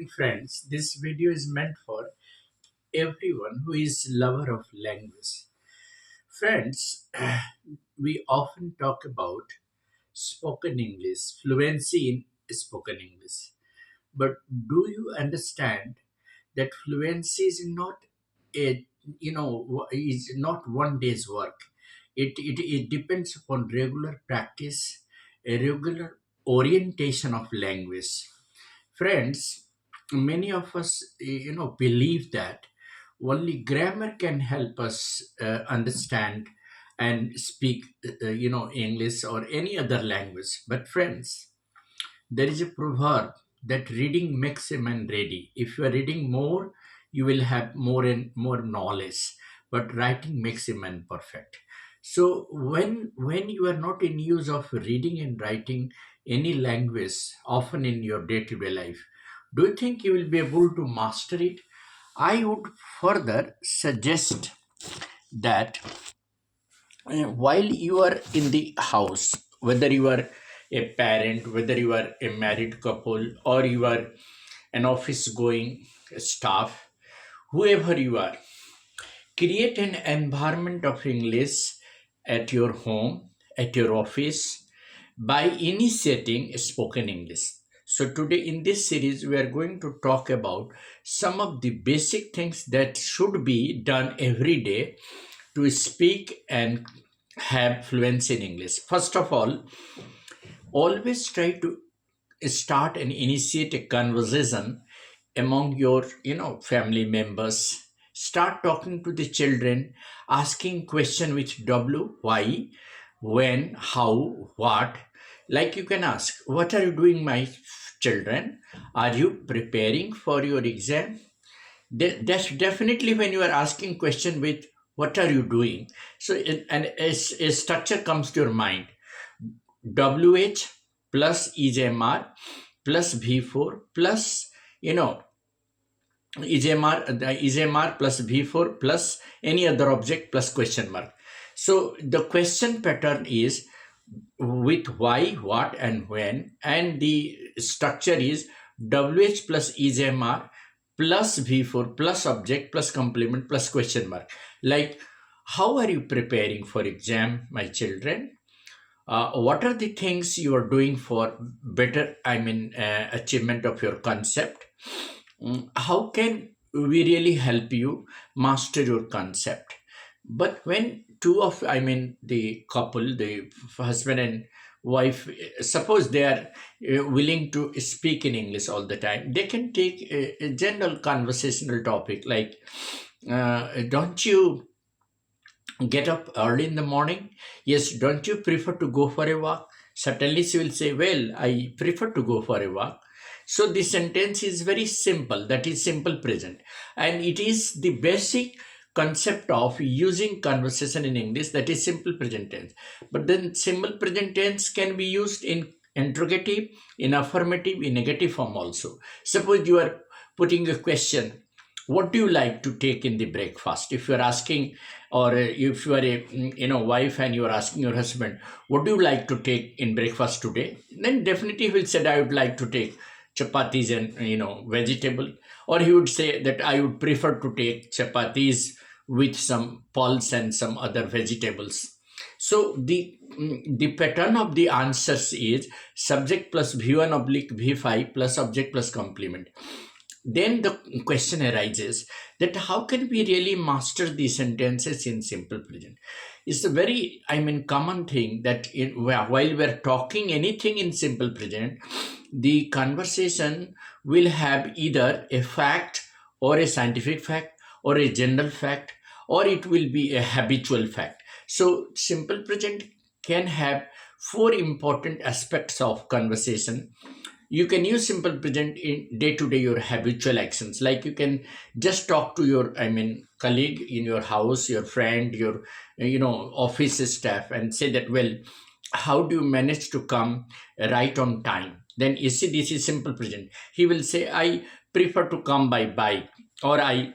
Friends, this video is meant for everyone who is lover of language. Friends, we often talk about spoken English, fluency in spoken English. But do you understand that fluency is not a is not one day's work. It depends upon regular practice, a regular orientation of language. Friends, many of us, believe that only grammar can help us understand and speak, English or any other language. But friends, there is a proverb that reading makes a man ready. If you are reading more, you will have more and more knowledge. But writing makes a man perfect. So when you are not in use of reading and writing any language, often in your day-to-day life, do you think you will be able to master it? I would further suggest that while you are in the house, whether you are a parent, whether you are a married couple, or you are an office going staff, whoever you are, create an environment of English at your home, at your office, by initiating spoken English. So, today in this series, we are going to talk about some of the basic things that should be done every day to speak and have fluency in English. First of all, always try to start and initiate a conversation among your family members. Start talking to the children, asking question with w, why, when, how, what. Like you can ask, what are you doing, my children? Are you preparing for your exam? That's definitely when you are asking question with what are you doing. So and a structure comes to your mind. WH plus EJMR plus V4 plus, EJMR plus V4 plus any other object plus question mark. So the question pattern is with why, what, and when, and the structure is WH plus EJMR plus V4 plus object plus complement plus question mark. Like, how are you preparing for exam, my children? What are the things you are doing for better, achievement of your concept? How can we really help you master your concept? But when two of, the couple, the husband and wife, suppose they are willing to speak in English all the time, they can take a general conversational topic like, don't you get up early in the morning? Yes, don't you prefer to go for a walk? Certainly, she will say, well, I prefer to go for a walk. So the sentence is very simple. That is simple present. And it is the basic concept of using conversation in English, that is simple present tense. But then simple present tense can be used in interrogative, in affirmative, in negative form also. Suppose you are putting a question, what do you like to take in the breakfast? If you are asking, or if you are a wife and you are asking your husband, what do you like to take in breakfast today? Then definitely he will say, I would like to take chapatis and vegetable. Or he would say that I would prefer to take chapatis with some pulse and some other vegetables. So the pattern of the answers is subject plus v1 oblique v5 plus object plus complement. Then the question arises that how can we really master these sentences in simple present? It's a very, common thing that while we're talking anything in simple present, the conversation will have either a fact or a scientific fact or a general fact, or it will be a habitual fact. So simple present can have four important aspects of conversation. You can use simple present in day to day your habitual actions, like you can just talk to your colleague in your house, your friend, your office staff, and say that, well, how do you manage to come right on time? Then you see, this is simple present. He will say, I prefer to come by bike, or I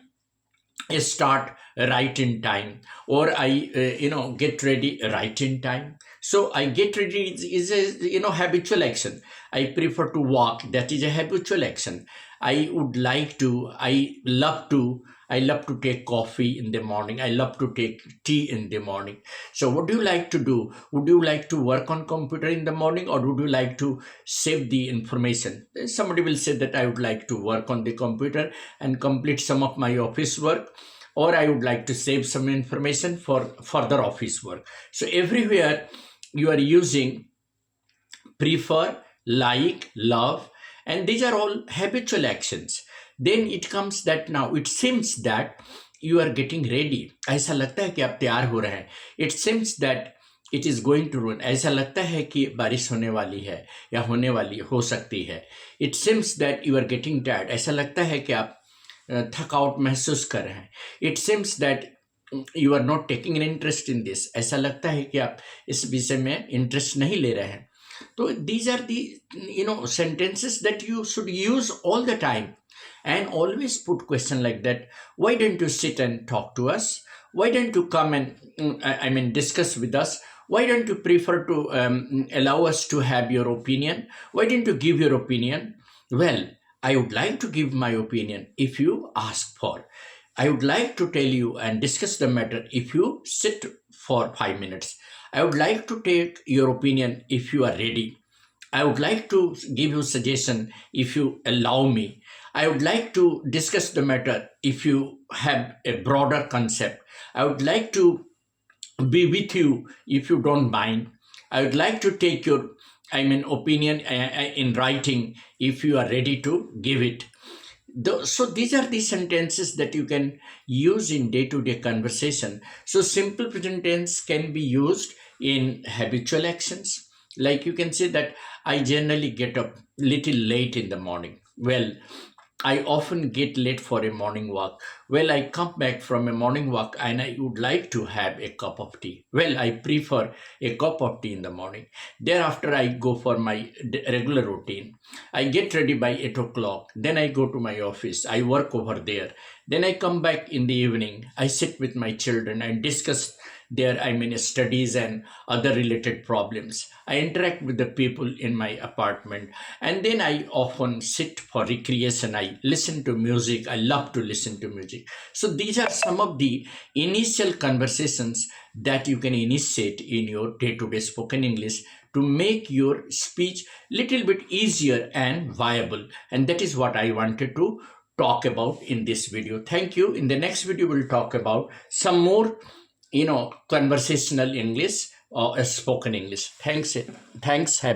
start right in time, or I get ready right in time. So I get ready is a habitual action. I prefer to walk, that is a habitual action. I love to take coffee in the morning. I love to take tea in the morning. So what do you like to do? Would you like to work on computer in the morning, or would you like to save the information? Somebody will say that I would like to work on the computer and complete some of my office work, or I would like to save some information for further office work. So everywhere you are using prefer, like, love, and these are all habitual actions. Then it comes that now it seems that you are getting ready. ऐसा लगता है कि आप तैयार हो रहे हैं. It seems that it is going to rain. ऐसा लगता है कि बारिश होने वाली है या होने वाली हो सकती है. It seems that you are getting tired. ऐसा लगता है कि आप थकावट महसूस कर रहे हैं. It seems that you are not taking an interest in this. ऐसा लगता है कि आप इस विषय में इंटरेस्ट नहीं ले रहे हैं. So these are the sentences that you should use all the time, and always put question like that. Why don't you sit and talk to us? Why don't you come and discuss with us? Why don't you prefer to allow us to have your opinion? Why don't you give your opinion? Well, I would like to give my opinion if you ask for. I would like to tell you and discuss the matter if you sit for 5 minutes. I would like to take your opinion if you are ready. I would like to give you suggestion if you allow me. I would like to discuss the matter if you have a broader concept. I would like to be with you if you don't mind. I would like to take your opinion in writing if you are ready to give it. So these are the sentences that you can use in day-to-day conversation. So simple present tense can be used in habitual actions. Like you can say that I generally get up little late in the morning. Well, I often get late for a morning walk. Well, I come back from a morning walk and I would like to have a cup of tea. Well, I prefer a cup of tea in the morning. Thereafter, I go for my regular routine. I get ready by 8 o'clock. Then I go to my office. I work over there. Then I come back in the evening. I sit with my children and discuss their studies and other related problems. I interact with the people in my apartment, and then I often sit for recreation. I listen to music. I love to listen to music. So these are some of the initial conversations that you can initiate in your day-to-day spoken English to make your speech little bit easier and viable. And that is what I wanted to talk about in this video. Thank you. In the next video, we'll talk about some more conversational English or spoken English. Thanks. Have a